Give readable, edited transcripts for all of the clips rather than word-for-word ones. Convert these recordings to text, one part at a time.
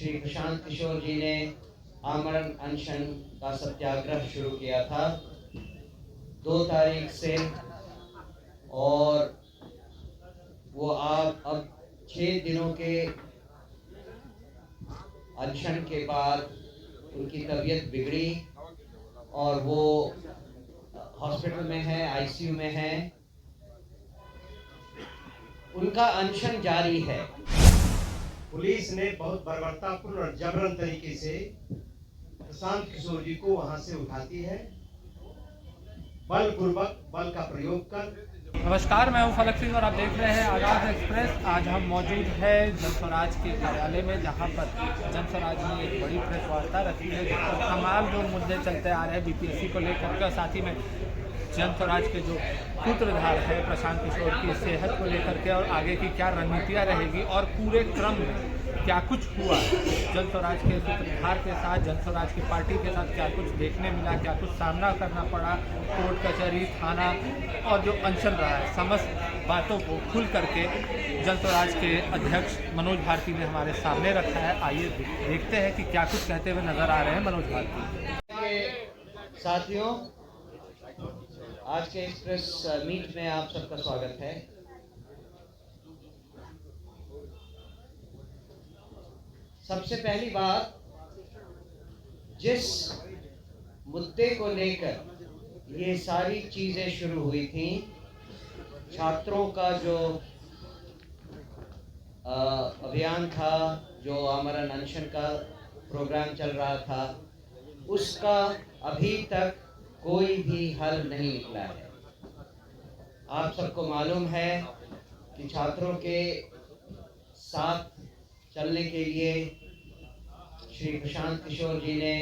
श्री प्रशांत किशोर जी ने आमरण अनशन का सत्याग्रह शुरू किया था 2 तारीख से, और वो आप अब 6 दिनों के अनशन के बाद उनकी तबीयत बिगड़ी और वो हॉस्पिटल में है, आईसीयू में है। उनका अनशन जारी है। पुलिस ने बहुत बर्बरतापूर्ण और जबरन तरीके से प्रशांत किशोर जी को वहां से उठाती है, बलपूर्वक बल का प्रयोग कर। नमस्कार, मैं हूं फलक सिंह और आप देख रहे हैं आज़ाद एक्सप्रेस। आज हम मौजूद हैं जनस्वराज के कार्यालय में, जहां पर जनस्वराज ने एक बड़ी प्रेस वार्ता रखी है, जिस पर तमाम जो मुद्दे चलते आ रहे हैं बीपीएससी को लेकर के, साथ ही में जनस्वराज के जो सूत्रधार है प्रशांत किशोर की सेहत को लेकर के और आगे की क्या रणनीतियाँ रहेगी और पूरे क्रम में क्या कुछ हुआ जनस्वराज के सूत्रधार के साथ, जनस्वराज की पार्टी के साथ क्या कुछ देखने मिला, क्या कुछ सामना करना पड़ा, कोर्ट कचहरी थाना और जो अनशन रहा है, समस्त बातों को खुल करके जनस्वराज के अध्यक्ष मनोज भारती ने हमारे सामने रखा है। आइए देखते हैं कि क्या कुछ कहते हुए नजर आ रहे हैं मनोज भारती। साथियों, आज के एक्सप्रेस मीट में आप सबका स्वागत है। सबसे पहली बात, जिस मुद्दे को लेकर ये सारी चीजें शुरू हुई थी, छात्रों का जो अभियान था, जो आमरण अनशन का प्रोग्राम चल रहा था, उसका अभी तक कोई भी हल नहीं निकला है। आप सबको मालूम है कि छात्रों के साथ चलने के लिए श्री प्रशांत किशोर जी ने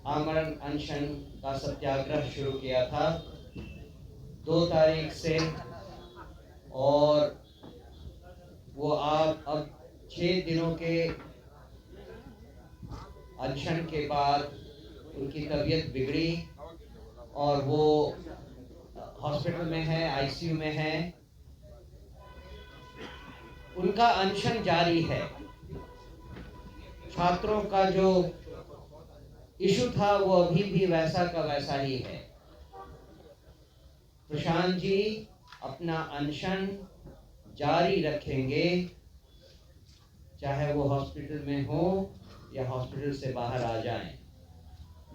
आमरण अनशन का सत्याग्रह शुरू किया था 2 तारीख से, और वो आप अब 6 दिनों के अनशन के बाद उनकी तबीयत बिगड़ी और वो हॉस्पिटल में है, आईसीयू में है। उनका अनशन जारी है। छात्रों का जो इशू था वो अभी भी वैसा का वैसा ही है। प्रशांत जी अपना अनशन जारी रखेंगे, चाहे वो हॉस्पिटल में हो या हॉस्पिटल से बाहर आ जाएं,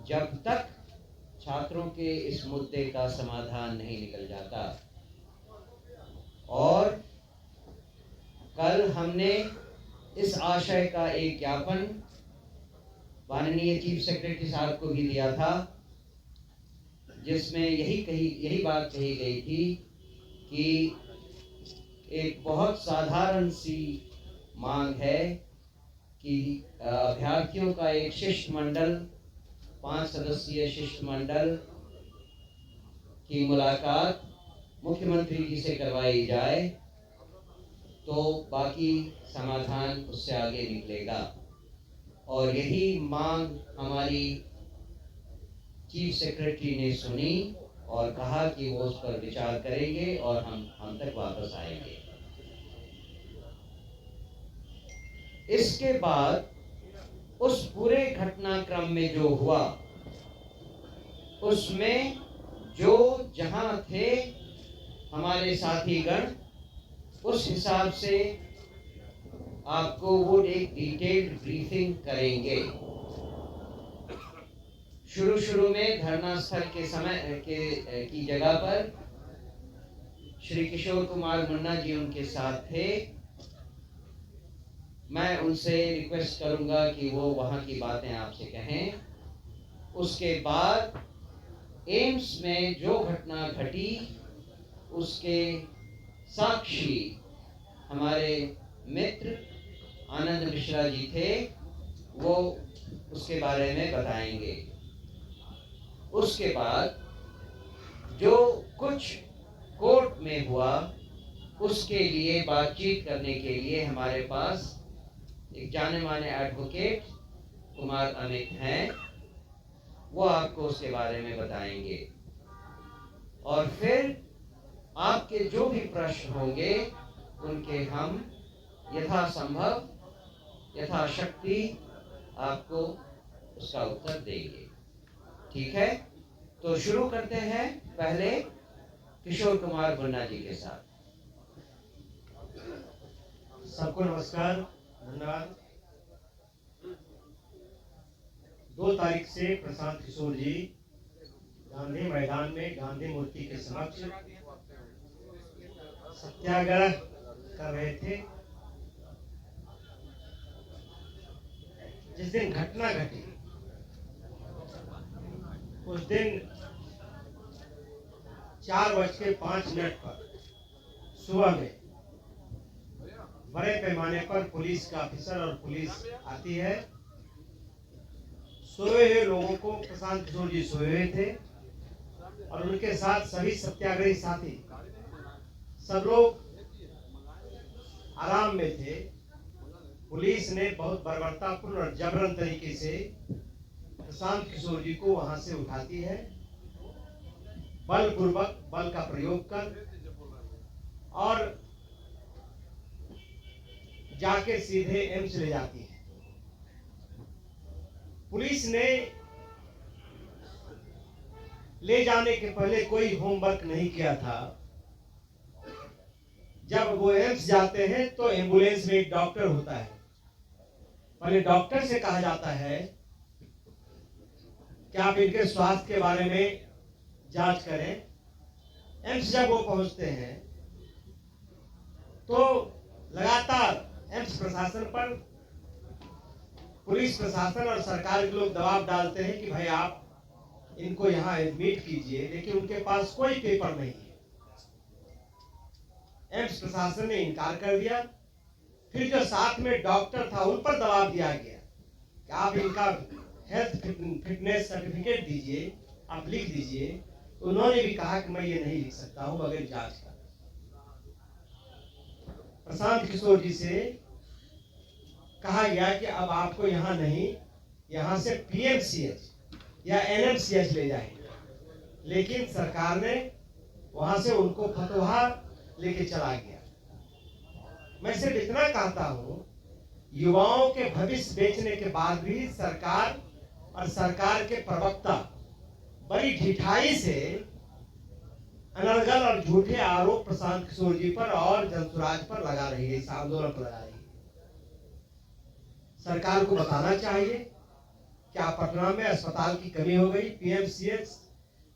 जब तक छात्रों के इस मुद्दे का समाधान नहीं निकल जाता। और कल हमने इस आशय का एक ज्ञापन माननीय चीफ सेक्रेटरी साहब को भी दिया था, जिसमें यही बात कही गई थी कि एक बहुत साधारण सी मांग है कि अभ्यर्थियों का एक शिष्टमंडल, 5 सदस्यीय शिष्टमंडल की मुलाकात मुख्यमंत्री जी से करवाई जाए, तो बाकी समाधान उससे आगे निकलेगा। और यही मांग हमारी चीफ सेक्रेटरी ने सुनी और कहा कि वो उस पर विचार करेंगे और हम तक वापस आएंगे। इसके बाद उस पूरे घटनाक्रम में जो हुआ, उसमें जो जहां थे हमारे साथीगण, उस हिसाब से आपको वो एक डिटेल्ड ब्रीफिंग करेंगे। शुरू में धरना स्थल के समय की जगह पर श्री किशोर कुमार मुन्ना जी उनके साथ थे। मैं उनसे रिक्वेस्ट करूंगा कि वो वहां की बातें आपसे कहें। उसके बाद एम्स में जो घटना घटी, उसके साक्षी हमारे मित्र आनंद मिश्रा जी थे, वो उसके बारे में बताएंगे। उसके बाद जो कुछ कोर्ट में हुआ, उसके लिए बातचीत करने के लिए हमारे पास एक जाने माने एडवोकेट कुमार अमित हैं, वो आपको उसके बारे में बताएंगे। और फिर आपके जो भी प्रश्न होंगे उनके हम यथासंभव, यथाशक्ति आपको उसका उत्तर देंगे। ठीक है, तो शुरू करते हैं पहले किशोर कुमार मुन्ना जी के साथ। सबको नमस्कार, धन्यवाद। 2 तारीख से प्रशांत किशोर जी गांधी मैदान में गांधी मूर्ति के समक्ष सत्याग्रह कर रहे थे। जिस दिन घटना घटी उस दिन 4:05 पर सुबह में बड़े पैमाने पर पुलिस का ऑफिसर और पुलिस आती है। सोए हुए लोगों को, प्रशांत किशोर जी सोए हुए थे और उनके साथ सभी सत्याग्रही साथी, सब लोग आराम में थे। पुलिस ने बहुत बर्बरतापूर्ण और जबरन तरीके से प्रशांत किशोर जी को वहां से उठाती है, बलपूर्वक बल का प्रयोग कर, और जाके सीधे एम्स ले जाती है। पुलिस ने ले जाने के पहले कोई होमवर्क नहीं किया था। जब वो एम्स जाते हैं तो एम्बुलेंस में एक डॉक्टर होता है। पहले डॉक्टर से कहा जाता है कि आप इनके स्वास्थ्य के बारे में जांच करें। एम्स जब वो पहुंचते हैं तो लगातार एम्स प्रशासन पर पुलिस प्रशासन और सरकार के लोग दबाव डालते हैं कि भाई आप इनको यहाँ एडमिट कीजिए, लेकिन उनके पास कोई पेपर नहीं है। एम्स प्रशासन ने इनकार कर दिया। फिर जो साथ में डॉक्टर था उन पर दबाव दिया गया कि आप इनका हेल्थ फिटनेस सर्टिफिकेट दीजिए, आप लिख दीजिए। तो उन्होंने भी कहा कि मैं ये नहीं लिख सकता हूं बगैर जांच का। प्रशांत किशोर जी से कहा गया कि अब आपको यहाँ नहीं, यहाँ से पीएमसीएच या एनएमसीएच ले जाएंगे। लेकिन सरकार ने वहां से उनको फतवा लेके चला गया। मैं सिर्फ इतना कहता हूं, युवाओं के भविष्य बेचने के बाद भी सरकार और सरकार के प्रवक्ता बड़ी ढिठाई से अनर्गल और झूठे आरोप प्रशांत किशोर जी पर और जनसुराज पर लगा रही है, इस आंदोलन पर लगा रही है। सरकार को बताना चाहिए क्या पटना में अस्पताल की कमी हो गई। पीएमसीएच,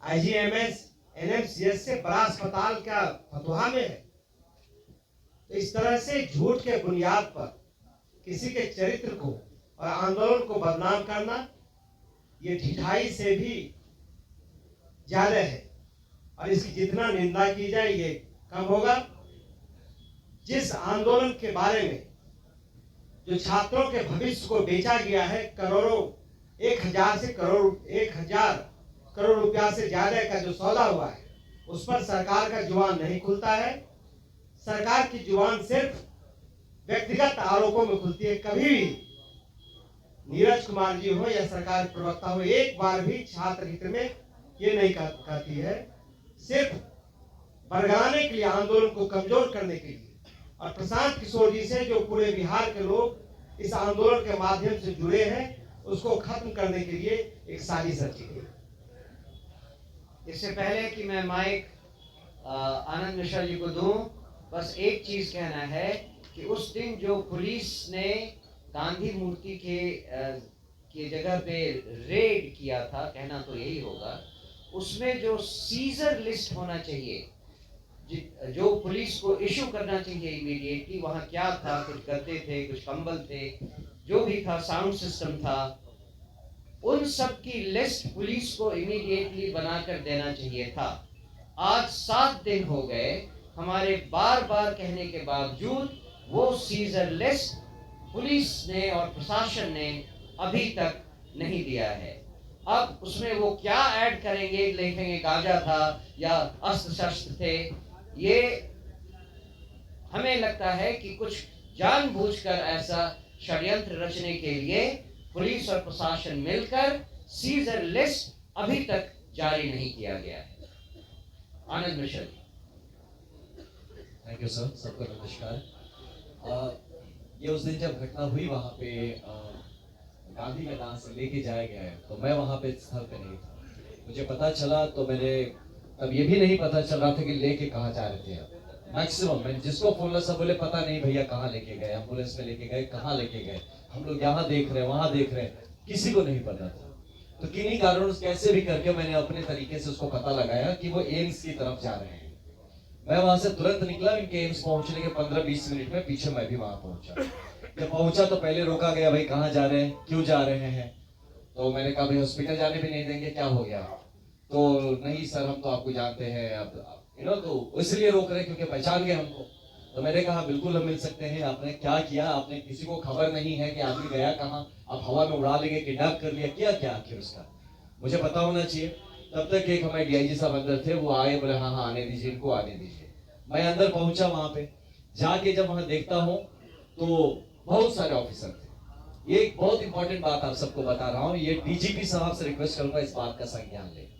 आईजीएमएस, एनएमसीएच से बड़ा अस्पताल क्या फतवा में है? तो इस तरह से झूठ के बुनियाद पर किसी के चरित्र को और आंदोलन को बदनाम करना, ये ढिठाई से भी ज्यादा है और इसकी जितना निंदा की जाए ये कम होगा। जिस आंदोलन के बारे में जो छात्रों के भविष्य को बेचा गया है, करोड़ों, 1000 करोड़ रुपया से ज्यादा का जो सौदा हुआ है, उस पर सरकार का जुबान नहीं खुलता है। सरकार की जुबान सिर्फ व्यक्तिगत आरोपों में खुलती है। कभी भी नीरज कुमार जी हो या सरकार के प्रवक्ता हो, एक बार भी छात्र हित में ये नहीं कहती है। सिर्फ बरगलाने के लिए, आंदोलन को कमजोर करने के लिए, और प्रशांत किशोर जी से जो पूरे बिहार के लोग इस आंदोलन के माध्यम से जुड़े हैं, उसको खत्म करने के लिए एक साजिश रची गई। इससे पहले कि मैं माइक आनंद मिश्रा जी को दूं, बस एक चीज कहना है कि उस दिन जो पुलिस ने गांधी मूर्ति के जगह पे रेड किया था, कहना तो यही होगा, उसमें जो सीजर लिस्ट होना चाहिए, जो पुलिस को इशू करना चाहिए इमीडिएटली, वहाँ क्या था, कुछ गद्दे थे, कुछ कंबल थे, जो भी था, साउंड सिस्टम था, उन सब की लिस्ट पुलिस को इमीडिएटली बनाकर देना चाहिए था। आज 7 दिन हो गए, हमारे बार बार कहने के बावजूद वो सीजर लिस्ट पुलिस ने और प्रशासन ने अभी तक नहीं दिया है। अब उसमें वो क्या ऐड करेंगे, लिखेंगे गांजा था या अस्त्र शस्त्र थे, ये हमें लगता है कि कुछ जानबूझकर ऐसा षड्यंत्र रचने के लिए पुलिस और प्रशासन मिलकर सीजर लिस्ट अभी तक जारी नहीं किया गया है। आनंद मिश्रा। थैंक यू सर, सबको नमस्कार। ये उस दिन जब घटना हुई वहाँ पे गांधी मैदान से लेके जाया गया है, तो मैं वहां पे स्थल पे नहीं था। मुझे पता चला तो मैंने तब ये भी नहीं पता चल रहा था कि लेके कहाँ जा रहे थे आप। मैक्सिमम मैंने जिसको फोन सब बोले पता नहीं भैया कहाँ लेके गए, एम्बुलेंस में लेके गए, कहाँ लेके गए, हम लोग यहाँ देख रहे हैं वहां देख रहे हैं, किसी को नहीं पता था। तो किन्हीं कारणों से कैसे भी करके मैंने अपने तरीके से उसको पता लगाया कि वो एम्स की तरफ जा रहे हैं। मैं वहां से तुरंत निकला, इनके एम्स पहुंचने के 15-20 मिनट में पीछे मैं भी वहां पहुंचा। जब पहुंचा तो पहले रोका गया, भाई कहाँ जा रहे हैं, क्यों जा रहे हैं। तो मैंने कहा भाई हॉस्पिटल जाने भी नहीं देंगे, क्या हो गया। तो नहीं सर हम तो आपको जानते हैं, अब तो इसलिए रोक रहे क्योंकि पहचान गए हमको। तो मैंने कहा बिल्कुल हम मिल सकते हैं। आपने क्या किया, आपने किसी को खबर नहीं है कि आदमी गया कहाँ, आप हवा में उड़ा लेंगे, किडनैप कर लिया, किया क्या आखिर उसका, मुझे पता होना चाहिए। तब तक एक हमारे डीआईजी साहब अंदर थे, वो आए, बोले हाँ आने दीजिए, इनको आने दीजिए। मैं अंदर पहुंचा, वहां पे जाके जब वहां देखता हूँ तो बहुत सारे ऑफिसर थे। ये एक बहुत इंपॉर्टेंट बात आप सबको बता रहा हूँ, ये डीजीपी साहब से रिक्वेस्ट करूंगा इस बात का संज्ञान ले।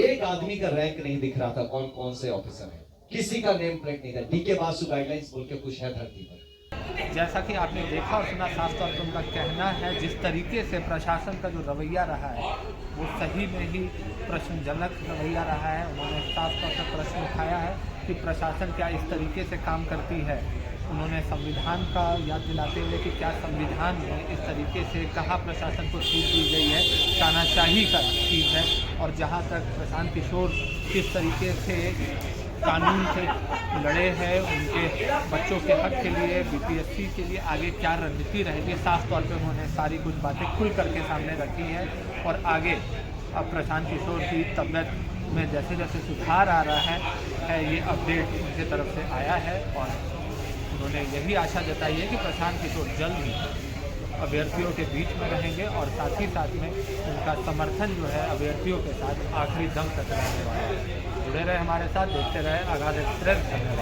एक आदमी का रैंक नहीं दिख रहा था, कौन कौन से ऑफिसर है, किसी का नेम प्लेट नहीं था। डीके बासु गाइडलाइंस बोल के कुछ है धरती पर। जैसा कि आपने देखा और सुना, साफ तौर पर उनका कहना है जिस तरीके से प्रशासन का जो रवैया रहा है वो सही में ही प्रश्नजनक रवैया रहा है। उन्होंने साफ तौर पर प्रश्न उठाया है कि प्रशासन क्या इस तरीके से काम करती है। उन्होंने संविधान का याद दिलाते हुए कि क्या संविधान में इस तरीके से कहाँ प्रशासन को छूट दी गई है, तानाशाही का चीज़ है। और जहाँ तक प्रशांत किशोर किस तरीके से कानून से लड़े हैं, उनके बच्चों के हक के लिए, बीपीएससी के लिए आगे क्या रणनीति रहेगी, साफ तौर पे उन्होंने सारी कुछ बातें खुल करके सामने रखी है। और आगे अब प्रशांत किशोर की तबीयत में जैसे जैसे सुधार आ रहा है ये अपडेट उनके तरफ से आया है। और उन्होंने यही आशा जताई है कि प्रशांत किशोर जल्द ही अभ्यर्थियों के बीच में रहेंगे और साथ ही साथ में उनका समर्थन जो है अभ्यर्थियों के साथ आखिरी दम तक रहने वाला है। जुड़े रहे हमारे साथ, देखते रहे आगाज़ एक्सप्रेस। धन्यवाद।